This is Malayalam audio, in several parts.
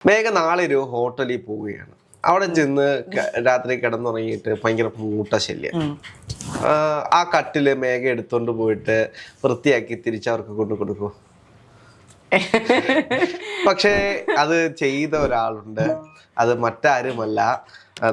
മേഘ നാളെ ഒരു ഹോട്ടലിൽ പോവുകയാണ്. അവിടെ ചെന്ന് രാത്രി കിടന്നുറങ്ങിയിട്ട് ഭയങ്കര മൂട്ട ശല്യം. ആ കട്ടില് മേഘ എടുത്തോണ്ട് പോയിട്ട് വൃത്തിയാക്കി തിരിച്ചവർക്ക് കൊണ്ടു കൊടുക്കും. പക്ഷേ അത് ചെയ്ത ഒരാളുണ്ട്. അത് മറ്റാരുമല്ല,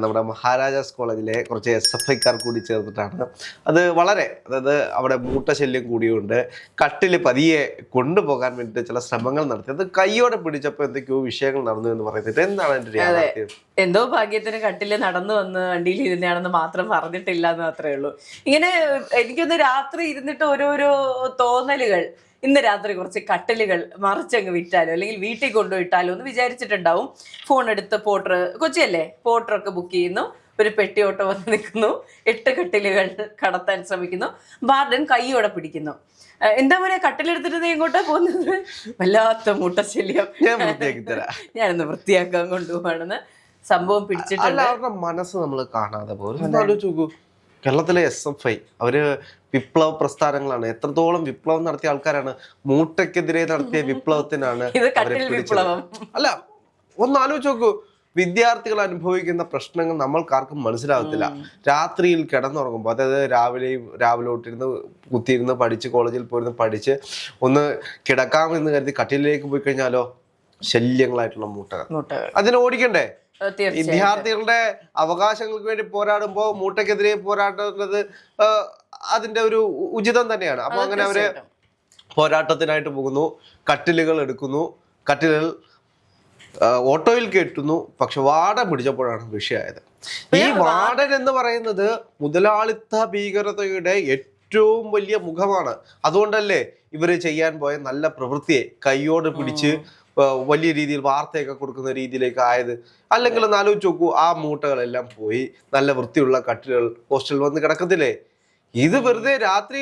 നമ്മുടെ മഹാരാജാസ് കോളേജിലെ കുറച്ച് SFIക്കാർ കൂടി ചേർന്നിട്ടാണ്. അത് വളരെ, അതായത് അവിടെ മൂട്ടശല്യം കൂടിയുണ്ട്. കട്ടില് പതിയെ കൊണ്ടുപോകാൻ വേണ്ടിയിട്ട് ചില ശ്രമങ്ങൾ നടത്തി. അത് കൈയോടെ പിടിച്ചപ്പോൾ എന്തൊക്കെയോ വിഷയങ്ങൾ നടന്നു എന്ന് പറയുന്നത് എന്താണ് അതിന്റെ യാഥാർത്ഥ്യം? എന്തോ ഭാഗ്യത്തിന് കട്ടില് നടന്നു വന്ന് വണ്ടിയിൽ ഇരുന്നാണെന്ന് മാത്രം പറഞ്ഞിട്ടില്ല എന്ന് മാത്രമേ ഉള്ളൂ. ഇങ്ങനെ എനിക്കൊന്ന് രാത്രി ഇരുന്നിട്ട് ഓരോരോ തോന്നലുകൾ, ഇന്ന് രാത്രി കുറച്ച് കട്ടിലുകൾ മറിച്ചങ്ങ് വിറ്റാലോ അല്ലെങ്കിൽ വീട്ടിൽ കൊണ്ടുപോയിട്ടാലോ എന്ന് വിചാരിച്ചിട്ടുണ്ടാവും. ഫോൺ എടുത്ത് പോർട്ടർ, കൊച്ചിയല്ലേ, പോർട്ടറൊക്കെ ബുക്ക് ചെയ്യുന്നു, ഒരു പെട്ടിയോട്ടോ വന്ന് നിൽക്കുന്നു, 8 കട്ടിലുകൾ കടത്താൻ ശ്രമിക്കുന്നു, വാർഡൻ കൈയോടെ പിടിക്കുന്നു. എന്താ പറയാ, കട്ടിലെടുത്തിട്ട് നീ എങ്ങോട്ടാ പോകുന്നത്? വല്ലാത്ത മൂട്ടശല്യം, ഞാനൊന്ന് വൃത്തിയാക്കാൻ കൊണ്ടുപോവാണെന്ന് സംഭവം പിടിച്ചിട്ടുണ്ട്. അവരുടെ മനസ്സ് നമ്മൾ കാണാതെ പോകും. കേരളത്തിലെ SFI അവര് വിപ്ലവ പ്രസ്ഥാനങ്ങളാണ്. എത്രത്തോളം വിപ്ലവം നടത്തിയ ആൾക്കാരാണ്. മൂട്ടയ്ക്കെതിരെ നടത്തിയ വിപ്ലവത്തിനാണ് അല്ല, ഒന്ന് ആലോചിച്ച് നോക്കൂ. വിദ്യാർത്ഥികൾ അനുഭവിക്കുന്ന പ്രശ്നങ്ങൾ നമ്മൾക്കാർക്കും മനസ്സിലാകത്തില്ല. രാത്രിയിൽ കിടന്നുറങ്ങുമ്പോൾ, അതായത് രാവിലെ തൊട്ടിരുന്ന് കുത്തിയിരുന്ന് പഠിച്ച്, കോളേജിൽ പോയിരുന്ന് പഠിച്ച് ഒന്ന് കിടക്കാമെന്ന് കരുതി കട്ടിലേക്ക് പോയി കഴിഞ്ഞാലോ ശല്യങ്ങളായിട്ടുള്ള മൂട്ടകൾ. അതിനെ ഓടിക്കണ്ടേ? വിദ്യാർത്ഥികളുടെ അവകാശങ്ങൾക്ക് വേണ്ടി പോരാടുമ്പോ മൂട്ടയ്ക്കെതിരെ പോരാടുന്നത് അതിന്റെ ഒരു ഉചിതം തന്നെയാണ്. അപ്പൊ അങ്ങനെ അവര് പോരാട്ടത്തിനായിട്ട് പോകുന്നു, കട്ടിലുകൾ എടുക്കുന്നു, കട്ടിലുകൾ ഓട്ടോയിൽ കയറ്റുന്നു. പക്ഷെ വാടൻ പിടിച്ചപ്പോഴാണ് വിഷയമായത്. ഈ വാടൻ എന്ന് പറയുന്നത് മുതലാളിത്ത ഭീകരതയുടെ ഏറ്റവും വലിയ മുഖമാണ്. അതുകൊണ്ടല്ലേ ഇവര് ചെയ്യാൻ പോയ നല്ല പ്രവൃത്തിയെ കൈയോട് പിടിച്ച് വലിയ രീതിയിൽ വാർത്തയൊക്കെ കൊടുക്കുന്ന രീതിയിലേക്ക് ആയത്. അല്ലെങ്കിൽ ഒന്ന് ആലോചിച്ച് നോക്കൂ, ആ മൂട്ടകളെല്ലാം പോയി നല്ല വൃത്തിയുള്ള കട്ടിലുകൾ ഹോസ്റ്റലിൽ വന്ന് കിടക്കത്തില്ലേ? ഇത് വെറുതെ രാത്രി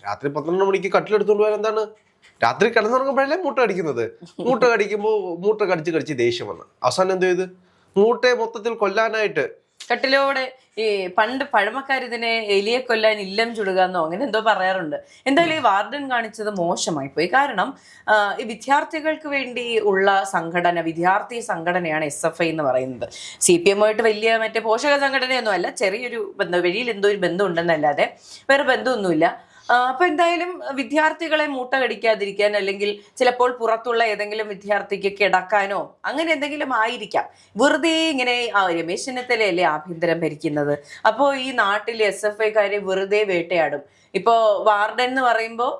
12 മണിക്ക് കട്ടിലെടുത്തോണ്ട് പോയാൽ എന്താണ്? രാത്രി കിടന്നുറങ്ങുമ്പോഴല്ലേ മൂട്ട കടിക്കുന്നത്. മൂട്ട കടിക്കുമ്പോൾ മൂട്ട കടിച്ച് ദേഷ്യം വന്ന് അവസാനം എന്തോ ചെയ്ത് മൂട്ടയെ മൊത്തത്തിൽ കൊല്ലാനായിട്ട് കട്ടിലോടെ ഈ പണ്ട് പഴമക്കാർ ഇതിനെ എലിയെ കൊല്ലാൻ ഇല്ലം ചുടുകാന്നോ അങ്ങനെ എന്തോ പറയാറുണ്ട്. എന്തായാലും ഈ വാർഡൻ കാണിച്ചത് മോശമായി പോയി. കാരണം ഈ വിദ്യാർത്ഥികൾക്ക് വേണ്ടി ഉള്ള സംഘടന, വിദ്യാർത്ഥി സംഘടനയാണ് SFI എന്ന് പറയുന്നത്. CPM ആയിട്ട് വലിയ മറ്റേ പോഷക സംഘടനയൊന്നും അല്ല, ചെറിയൊരു ബന്ധം, വഴിയിൽ എന്തോ ഒരു ബന്ധം ഉണ്ടെന്നല്ലാതെ വേറെ ബന്ധമൊന്നുമില്ല. അപ്പൊ എന്തായാലും വിദ്യാർത്ഥികളെ മൂട്ട കടിക്കാതിരിക്കാൻ, അല്ലെങ്കിൽ ചിലപ്പോൾ പുറത്തുള്ള ഏതെങ്കിലും വിദ്യാർത്ഥിക്ക് കിടക്കാനോ അങ്ങനെ എന്തെങ്കിലും ആയിരിക്കാം. വെറുതെ ഇങ്ങനെ രമേശ് ചെന്നിത്തലയല്ലേ ആഭ്യന്തരം ഭരിക്കുന്നത്. അപ്പോൾ ഈ നാട്ടിലെ SFIക്കാരെ വെറുതെ വേട്ടയാടും. ഇപ്പോ വാർഡൻ എന്ന് പറയുമ്പോൾ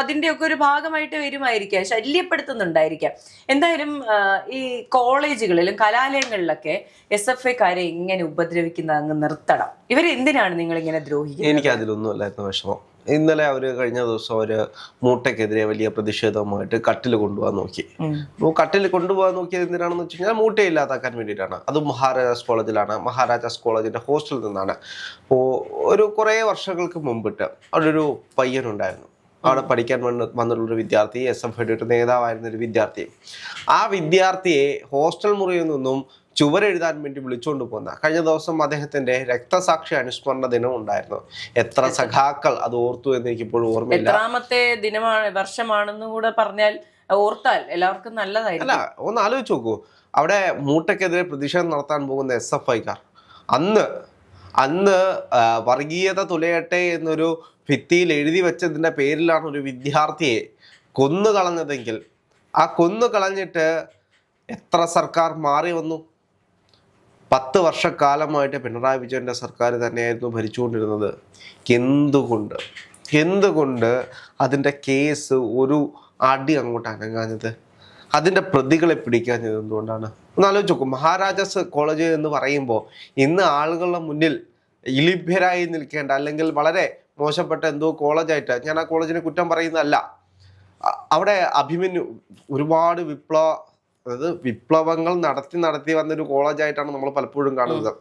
അതിൻ്റെയൊക്കെ ഒരു ഭാഗമായിട്ട് വരുമായിരിക്കാം, ശല്യപ്പെടുത്തുന്നുണ്ടായിരിക്കാം. എന്തായാലും ഈ കോളേജുകളിലും കലാലയങ്ങളിലൊക്കെ SFIക്കാരെ ഇങ്ങനെ ഉപദ്രവിക്കുന്നത് അങ്ങ് നിർത്തണം. ഇവരെന്തിനാണ് നിങ്ങൾ ഇങ്ങനെ ദ്രോഹിക്കുന്നത്? എനിക്ക് അതിലൊന്നും അല്ലായിരുന്നു വിഷമം. ഇന്നലെ കഴിഞ്ഞ ദിവസം മൂട്ടയ്ക്കെതിരെ വലിയ പ്രതിഷേധവുമായിട്ട് കട്ടിൽ കൊണ്ടുപോകാൻ നോക്കി. അപ്പോൾ കട്ടിൽ കൊണ്ടുപോകാൻ നോക്കിയത് എന്തിനാണെന്ന് വെച്ച് കഴിഞ്ഞാൽ മൂട്ടയെ ഇല്ലാതാക്കാൻ വേണ്ടിയിട്ടാണ്. അത് മഹാരാജാസ് കോളേജിലാണ്. മഹാരാജാസ് കോളേജിന്റെ ഹോസ്റ്റലിൽ നിന്നാണ്. അപ്പോൾ കുറേ വർഷങ്ങൾക്ക് മുമ്പിട്ട് അവിടെ ഒരു പയ്യനുണ്ടായിരുന്നു. അവിടെ പഠിക്കാൻ വന്നിട്ടുള്ളൊരു വിദ്യാർത്ഥി, SFIയുടെ ഒരു നേതാവായിരുന്ന ഒരു വിദ്യാർത്ഥി. ആ വിദ്യാർത്ഥിയെ ഹോസ്റ്റൽ മുറിയിൽ നിന്നും ചുവരെഴുതാൻ വേണ്ടി വിളിച്ചുകൊണ്ട് പോകുന്ന കഴിഞ്ഞ ദിവസം അദ്ദേഹത്തിന്റെ രക്തസാക്ഷി അനുസ്മരണ ദിനം ഉണ്ടായിരുന്നു. എത്ര സഖാക്കൾ അത് ഓർത്തു എന്ന് എനിക്ക് ഇപ്പോഴും ഓർമ്മയില്ല. എത്രാമത്തെ ദിനമാണ്, വർഷമാണെന്ന് കൂടെ പറഞ്ഞാൽ ഓർത്താൽ എല്ലാവർക്കും നല്ലതായിരിക്കും. അല്ല, ഒന്ന് ആലോചിച്ച് നോക്കൂ. അവിടെ മൂട്ടയ്ക്കെതിരെ പ്രതിഷേധം നടത്താൻ പോകുന്ന SFIക്കാർ അന്ന് വർഗീയത തുലയട്ടെ എന്നൊരു ഭിത്തിയിൽ എഴുതി വെച്ചതിന്റെ പേരിലാണ് ഒരു വിദ്യാർത്ഥിയെ കൊന്നു കളഞ്ഞതെങ്കിൽ, ആ കൊന്നു കളഞ്ഞിട്ട് എത്ര സർക്കാർ മാറി വന്നു? 10 വർഷക്കാലമായിട്ട് പിണറായി വിജയന്റെ സർക്കാർ തന്നെയായിരുന്നു ഭരിച്ചുകൊണ്ടിരുന്നത്. എന്തുകൊണ്ട് അതിൻ്റെ കേസ് ഒരു അടി അങ്ങോട്ട് അനങ്ങാഞ്ഞത്? അതിൻ്റെ പ്രതികളെ പിടിക്കാഞ്ഞത് എന്തുകൊണ്ടാണ്? ഒന്ന് ആലോചിച്ച് നോക്കും. മഹാരാജാസ് കോളേജ് എന്ന് പറയുമ്പോൾ ഇന്ന് ആളുകളുടെ മുന്നിൽ ഇലിഭ്യരായി നിൽക്കേണ്ട, അല്ലെങ്കിൽ വളരെ മോശപ്പെട്ട എന്തോ കോളേജായിട്ട്, ഞാൻ ആ കോളേജിനെ കുറ്റം പറയുന്നതല്ല, അവിടെ അഭിമന്യു ഒരുപാട് വിപ്ലവങ്ങൾ നടത്തി വന്നൊരു കോളേജായിട്ടാണ് നമ്മൾ പലപ്പോഴും കാണുന്നത്.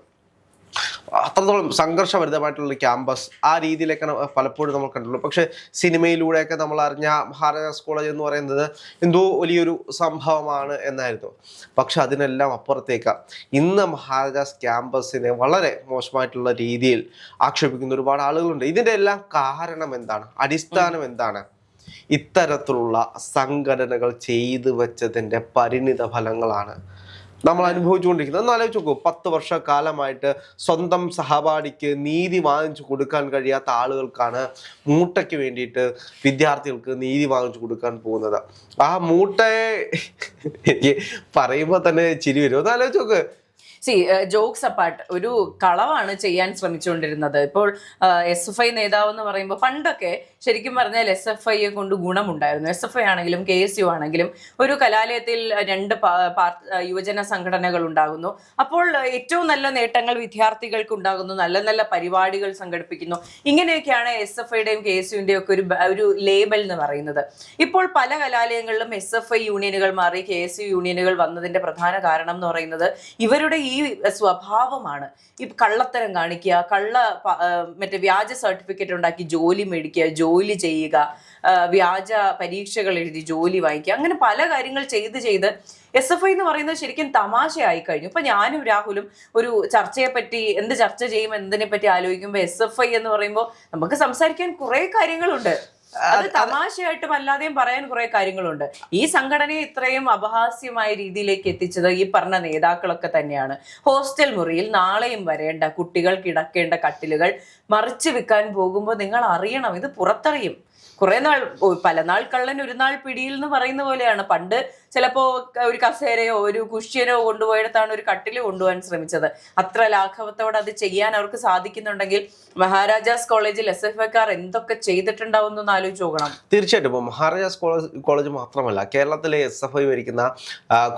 അത്രത്തോളം സംഘർഷഭരിതമായിട്ടുള്ള ക്യാമ്പസ്, ആ രീതിയിലേക്കാണ് പലപ്പോഴും നമ്മൾ കണ്ടുള്ളൂ. പക്ഷെ സിനിമയിലൂടെയൊക്കെ നമ്മൾ അറിഞ്ഞ മഹാരാജാസ് കോളേജ് എന്ന് പറയുന്നത് എന്തോ വലിയൊരു സംഭവമാണ് എന്നായിരുന്നു. പക്ഷെ അതിനെല്ലാം അപ്പുറത്തേക്ക് ഇന്ന് മഹാരാജാസ് ക്യാമ്പസിനെ വളരെ മോശമായിട്ടുള്ള രീതിയിൽ ആക്ഷേപിക്കുന്ന ഒരുപാട് ആളുകളുണ്ട്. ഇതിൻ്റെ എല്ലാം കാരണം എന്താണ്? അടിസ്ഥാനം എന്താണ്? ഇത്തരത്തിലുള്ള സംഘടനകൾ ചെയ്തു വെച്ചതിൻ്റെ പരിണിത ഫലങ്ങളാണ് നമ്മൾ അനുഭവിച്ചുകൊണ്ടിരിക്കുന്നത്. ഒന്ന് ആലോചിച്ച് നോക്കൂ, 10 വർഷക്കാലമായിട്ട് സ്വന്തം സഹപാഠിക്ക് നീതി വാങ്ങിച്ചു കൊടുക്കാൻ കഴിയാത്ത ആളുകൾക്കാണ് മൂട്ടയ്ക്ക് വേണ്ടിയിട്ട് വിദ്യാർത്ഥികൾക്ക് നീതി വാങ്ങിച്ചു കൊടുക്കാൻ പോകുന്നത്. ആ മൂട്ടയെ എനിക്ക് പറയുമ്പോൾ തന്നെ ചിരി വരും. ഒന്ന് ആലോചിച്ച് നോക്ക്. ജോക്സ് അപ്പാർട്ട്, ഒരു കളവാണ് ചെയ്യാൻ ശ്രമിച്ചുകൊണ്ടിരുന്നത്. ഇപ്പോൾ SFI നേതാവ് എന്ന് പറയുമ്പോൾ പണ്ടൊക്കെ ശരിക്കും പറഞ്ഞാൽ SFIയെ കൊണ്ട് ഗുണമുണ്ടായിരുന്നു. SFI ആണെങ്കിലും KSU ആണെങ്കിലും ഒരു കലാലയത്തിൽ 2 യുവജന സംഘടനകൾ ഉണ്ടാകുന്നു. അപ്പോൾ ഏറ്റവും നല്ല നേട്ടങ്ങൾ വിദ്യാർത്ഥികൾക്ക് ഉണ്ടാകുന്നു, നല്ല നല്ല പരിപാടികൾ സംഘടിപ്പിക്കുന്നു. ഇങ്ങനെയൊക്കെയാണ് SFIയുടെയും KSUവിൻ്റെയും ഒക്കെ ഒരു ലേബൽ എന്ന് പറയുന്നത്. ഇപ്പോൾ പല കലാലയങ്ങളിലും SFI യൂണിയനുകൾ മാറി KSU യൂണിയനുകൾ വന്നതിന്റെ പ്രധാന കാരണം എന്ന് പറയുന്നത് ഇവരുടെ ഈ സ്വഭാവമാണ്. ഈ കള്ളത്തരം കാണിക്കുക, മറ്റേ വ്യാജ സർട്ടിഫിക്കറ്റ് ഉണ്ടാക്കി ജോലി മേടിക്കുക, ജോലി ചെയ്യുക, വ്യാജ പരീക്ഷകൾ എഴുതി ജോലി വാങ്ങിക്കുക, അങ്ങനെ പല കാര്യങ്ങൾ ചെയ്ത് SFI എന്ന് പറയുന്നത് ശരിക്കും തമാശയായി കഴിഞ്ഞു. ഇപ്പൊ ഞാനും രാഹുലും ഒരു ചർച്ചയെ പറ്റി എന്ത് ചർച്ച ചെയ്യും എന്നതിനെ പറ്റി ആലോചിക്കുമ്പോൾ SFI എന്ന് പറയുമ്പോൾ നമുക്ക് സംസാരിക്കാൻ കുറെ കാര്യങ്ങളുണ്ട്. അത് തമാശയായിട്ടും അല്ലാതെയും പറയാൻ കുറെ കാര്യങ്ങളുണ്ട്. ഈ സംഘടനയെ ഇത്രയും അപഹാസ്യമായ രീതിയിലേക്ക് എത്തിച്ചത് ഈ പറഞ്ഞ നേതാക്കളൊക്കെ തന്നെയാണ്. ഹോസ്റ്റൽ മുറിയിൽ നാളെയും വരേണ്ട കുട്ടികൾ കിടക്കേണ്ട കട്ടിലുകൾ മറിച്ച് വിൽക്കാൻ പോകുമ്പോൾ നിങ്ങൾ അറിയണം, ഇത് പുറത്തറിയും. പല നാൾ കള്ളൻ ഒരു നാൾ പിടിയിൽ എന്ന് പറയുന്ന പോലെയാണ്. പണ്ട് ചിലപ്പോ ഒരു കസേരയോ ഒരു കുഷ്യനോ കൊണ്ടുപോയിടത്താണ് ഒരു കട്ടില് കൊണ്ടുപോകാൻ ശ്രമിച്ചത്. അത്ര ലാഘവത്തോടെ അത് ചെയ്യാൻ അവർക്ക് സാധിക്കുന്നുണ്ടെങ്കിൽ മഹാരാജാസ് കോളേജിൽ SFIക്കാർ എന്തൊക്കെ ചെയ്തിട്ടുണ്ടാവും എന്ന് ആലോചിച്ച് നോക്കണം. തീർച്ചയായിട്ടും. ഇപ്പോൾ മഹാരാജാസ് കോളേജ് മാത്രമല്ല, കേരളത്തിലെ SFI ഭരിക്കുന്ന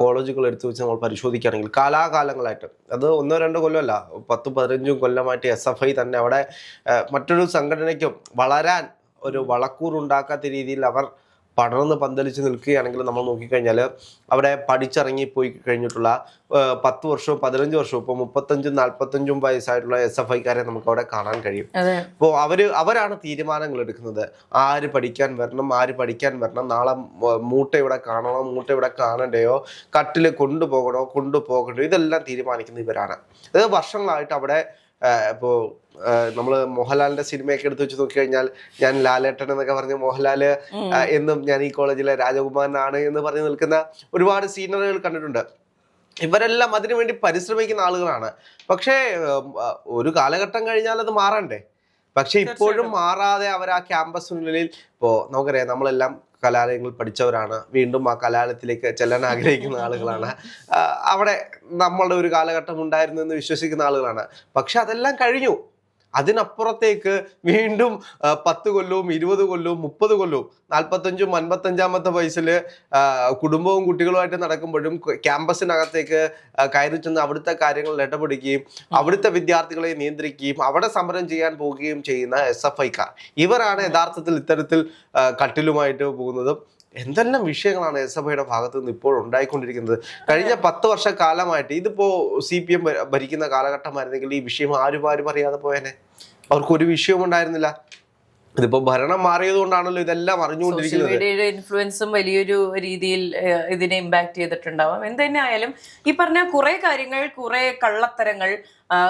കോളേജുകൾ എടുത്തു വെച്ച് നമ്മൾ പരിശോധിക്കുകയാണെങ്കിൽ കാലാകാലങ്ങളായിട്ട്, അത് 1-2 കൊല്ലമല്ല, 10-15 കൊല്ലമായിട്ട് SFI തന്നെ അവിടെ മറ്റൊരു സംഘടനയ്ക്കും വളരാൻ ഒരു വളക്കൂറുണ്ടാക്കാത്ത രീതിയിൽ അവർ പടർന്ന് പന്തലിച്ച് നിൽക്കുകയാണെങ്കിൽ നമ്മൾ നോക്കിക്കഴിഞ്ഞാൽ അവിടെ പഠിച്ചിറങ്ങി പോയി കഴിഞ്ഞിട്ടുള്ള 10 വർഷവും 15 വർഷവും ഇപ്പോൾ 35-45 വയസ്സായിട്ടുള്ള SFIക്കാരെ നമുക്ക് അവിടെ കാണാൻ കഴിയും. അപ്പോൾ അവരാണ് തീരുമാനങ്ങൾ എടുക്കുന്നത്. ആര് പഠിക്കാൻ വരണം, നാളെ മൂട്ട ഇവിടെ കാണണോ, മൂട്ട ഇവിടെ കാണണ്ടയോ, കട്ടില് കൊണ്ടുപോകണോ, ഇതെല്ലാം തീരുമാനിക്കുന്ന ഇവരാണ്. ഇത് വർഷങ്ങളായിട്ട് അവിടെ ഇപ്പോൾ നമ്മൾ മോഹൻലാലിന്റെ സിനിമയൊക്കെ എടുത്ത് വെച്ച് നോക്കിക്കഴിഞ്ഞാൽ, ഞാൻ ലാലേട്ടൻ എന്നൊക്കെ പറഞ്ഞ് മോഹൻലാല് എന്നും ഞാൻ ഈ കോളേജിലെ രാജകുമാരനാണ് എന്ന് പറഞ്ഞ് നിൽക്കുന്ന ഒരുപാട് സീനറികൾ കണ്ടിട്ടുണ്ട്. ഇവരെല്ലാം അതിനുവേണ്ടി പരിശ്രമിക്കുന്ന ആളുകളാണ്. പക്ഷേ ഒരു കാലഘട്ടം കഴിഞ്ഞാൽ അത് മാറണ്ടേ? പക്ഷെ ഇപ്പോഴും മാറാതെ അവർ ആ ക്യാമ്പസിനുള്ളിൽ, ഇപ്പോൾ നമുക്കറിയാം, നമ്മളെല്ലാം കലാലയങ്ങളിൽ പഠിച്ചവരാണ്, വീണ്ടും ആ കലാലയത്തിലേക്ക് ചെല്ലാൻ ആഗ്രഹിക്കുന്ന ആളുകളാണ്, അവിടെ നമ്മളുടെ ഒരു കാലഘട്ടം ഉണ്ടായിരുന്നു എന്ന് വിശ്വസിക്കുന്ന ആളുകളാണ്. പക്ഷെ അതെല്ലാം കഴിഞ്ഞു. അതിനപ്പുറത്തേക്ക് വീണ്ടും 10 കൊല്ലവും 20 കൊല്ലവും 30 കൊല്ലവും 45-ും 55-ാമത്തെ വയസ്സിൽ കുടുംബവും കുട്ടികളുമായിട്ട് നടക്കുമ്പോഴും ക്യാമ്പസിനകത്തേക്ക് കയറി ചെന്ന് അവിടുത്തെ കാര്യങ്ങളിൽ ഇടപെടുകയും അവിടുത്തെ വിദ്യാർത്ഥികളെ നിയന്ത്രിക്കുകയും അവിടെ സമരം ചെയ്യാൻ പോവുകയും ചെയ്യുന്ന SFIക്കാർ, ഇവരാണ് യഥാർത്ഥത്തിൽ ഇത്തരത്തിൽ കട്ടിലുമായിട്ട് പോകുന്നതും. എന്തെല്ലാം വിഷയങ്ങളാണ് SFIയുടെ ഭാഗത്തു നിന്ന് ഇപ്പോൾ ഉണ്ടായിക്കൊണ്ടിരിക്കുന്നത്. കഴിഞ്ഞ 10 വർഷക്കാലമായിട്ട്, ഇതിപ്പോ CPM ഭരിക്കുന്ന കാലഘട്ടമായിരുന്നെങ്കിൽ ഈ വിഷയം ആരും അറിയാതെ പോയേനെ. അവർക്കൊരു വിഷയവും ഉണ്ടായിരുന്നില്ല. ഇതിപ്പോ ഭരണം മാറിയത് കൊണ്ടാണല്ലോ ഇതെല്ലാം അറിഞ്ഞുകൊണ്ടിരിക്കുന്നത്. സോഷ്യൽ മീഡിയയുടെ ഇൻഫ്ലുവൻസും വലിയൊരു രീതിയിൽ ഇതിനെ ഇമ്പാക്ട് ചെയ്തിട്ടുണ്ടാവാം. എന്തുതന്നെ ആയാലും ഈ പറഞ്ഞ കുറെ കാര്യങ്ങൾ, കുറെ കള്ളത്തരങ്ങൾ,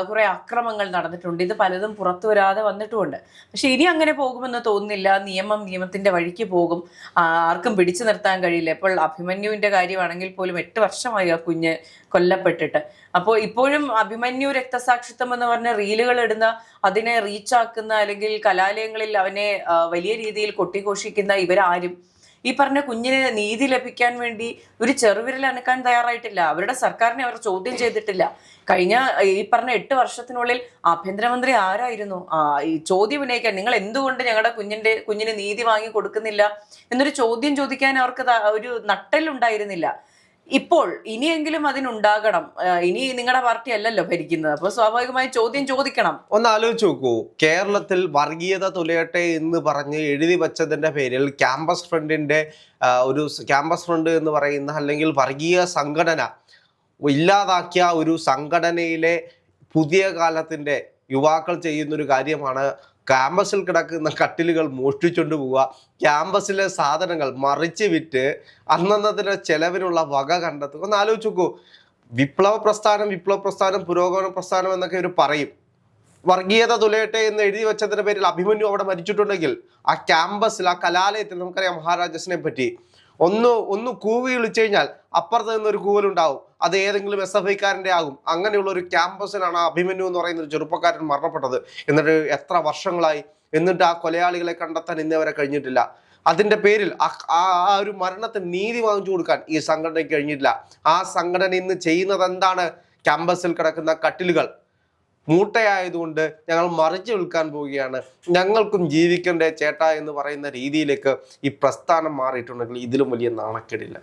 കുറെ അക്രമങ്ങൾ നടന്നിട്ടുണ്ട്. ഇത് പലതും പുറത്തു വരാതെ വന്നിട്ടുമുണ്ട്. പക്ഷെ ഇനി അങ്ങനെ പോകുമെന്ന് തോന്നുന്നില്ല. നിയമത്തിന്റെ വഴിക്ക് പോകും. ആർക്കും പിടിച്ചു നിർത്താൻ കഴിയില്ല. ഇപ്പോൾ അഭിമന്യുവിന്റെ കാര്യമാണെങ്കിൽ പോലും 8 വർഷമായി ആ കുഞ്ഞ് കൊല്ലപ്പെട്ടിട്ട്. അപ്പോൾ ഇപ്പോഴും അഭിമന്യു രക്തസാക്ഷിത്വം എന്ന് പറഞ്ഞ റീലുകൾ ഇടുന്ന, അതിനെ റീച്ചാക്കുന്ന, അല്ലെങ്കിൽ കലാലയങ്ങളിൽ അവനെ വലിയ രീതിയിൽ കൊട്ടിഘോഷിക്കുന്ന ഇവരാരും ഈ പറഞ്ഞ കുഞ്ഞിന് നീതി ലഭിക്കാൻ വേണ്ടി ഒരു ചെറുവിരൽ അനക്കാൻ തയ്യാറായിട്ടില്ല. അവരുടെ സർക്കാരിനെ അവർ ചോദ്യം ചെയ്തിട്ടില്ല. കഴിഞ്ഞ ഈ പറഞ്ഞ 8 വർഷത്തിനുള്ളിൽ ആഭ്യന്തരമന്ത്രി ആരായിരുന്നു ഈ ചോദ്യം ഉന്നയിക്കാൻ? നിങ്ങൾ എന്തുകൊണ്ട് ഞങ്ങളുടെ കുഞ്ഞിന് നീതി വാങ്ങി കൊടുക്കുന്നില്ല എന്നൊരു ചോദ്യം ചോദിക്കാൻ അവർക്ക് ഒരു നട്ടെല്ലുണ്ടായിരുന്നില്ല. ഇപ്പോൾ ഇനിയെങ്കിലും അതിനുണ്ടാകണം. ഇനി നിങ്ങളുടെ പാർട്ടി അല്ലല്ലോ ഭരിക്കുന്നത്, അപ്പോൾ സ്വാഭാവികമായി ചോദ്യം ചോദിക്കണം. ഒന്ന് ആലോചിച്ച് നോക്കൂ, കേരളത്തിൽ വർഗീയത തുലയട്ടെ എന്ന് പറഞ്ഞ് എഴുതി വച്ചതിന്റെ പേരിൽ ക്യാമ്പസ് ഫ്രണ്ടിന്റെ ക്യാമ്പസ് ഫ്രണ്ട് എന്ന് പറയുന്ന, അല്ലെങ്കിൽ വർഗീയ സംഘടന ഇല്ലാതാക്കിയ ഒരു സംഘടനയിലെ പുതിയ കാലത്തിന്റെ യുവാക്കൾ ചെയ്യുന്നൊരു കാര്യമാണ് ക്യാമ്പസിൽ കിടക്കുന്ന കട്ടിലുകൾ മോഷ്ടിച്ചുകൊണ്ട് പോവുക, ക്യാമ്പസിലെ സാധനങ്ങൾ മറിച്ച് വിറ്റ് അന്നന്നതിൻ്റെ ചെലവിനുള്ള വക കണ്ടെത്തുക. ഒന്ന് ആലോചിച്ച് നോക്കൂ. വിപ്ലവ പ്രസ്ഥാനം, പുരോഗമന പ്രസ്ഥാനം എന്നൊക്കെ ഇവർ പറയും. വർഗീയത തുലയട്ടെ എന്ന് എഴുതി വെച്ചതിന്റെ പേരിൽ അഭിമന്യു അവിടെ മരിച്ചിട്ടുണ്ടെങ്കിൽ ആ ക്യാമ്പസിൽ, ആ കലാലയത്തിൽ, നമുക്കറിയാം മഹാരാജസിനെ പറ്റി, ഒന്ന് കൂവി വിളിച്ചു കഴിഞ്ഞാൽ അപ്പുറത്ത് നിന്നൊരു കൂവലുണ്ടാവും, അത് ഏതെങ്കിലും SFIക്കാരൻ്റെ ആകും. അങ്ങനെയുള്ള ഒരു ക്യാമ്പസിലാണ് ആ അഭിമന്യു എന്ന് പറയുന്ന ഒരു ചെറുപ്പക്കാരൻ മരണപ്പെട്ടത്. എന്നിട്ട് എത്ര വർഷങ്ങളായി, എന്നിട്ട് ആ കൊലയാളികളെ കണ്ടെത്താൻ ഇന്നേവരെ കഴിഞ്ഞിട്ടില്ല. അതിന്റെ പേരിൽ ആ ഒരു മരണത്തിന് നീതി വാങ്ങിച്ചു കൊടുക്കാൻ ഈ സംഘടനയ്ക്ക് കഴിഞ്ഞിട്ടില്ല. ആ സംഘടന ഇന്ന് ചെയ്യുന്നത് എന്താണ്? ക്യാമ്പസിൽ കിടക്കുന്ന കട്ടിലുകൾ മൂട്ടയായതുകൊണ്ട് ഞങ്ങൾ മറിച്ചു വിൽക്കാൻ പോവുകയാണ്, ഞങ്ങൾക്കും ജീവിക്കണ്ടേ ചേട്ടാ എന്ന് പറയുന്ന രീതിയിലേക്ക് ഈ പ്രസ്ഥാനം മാറിയിട്ടുണ്ടെങ്കിൽ ഇതിലും വലിയ നാണക്കേടില്ല.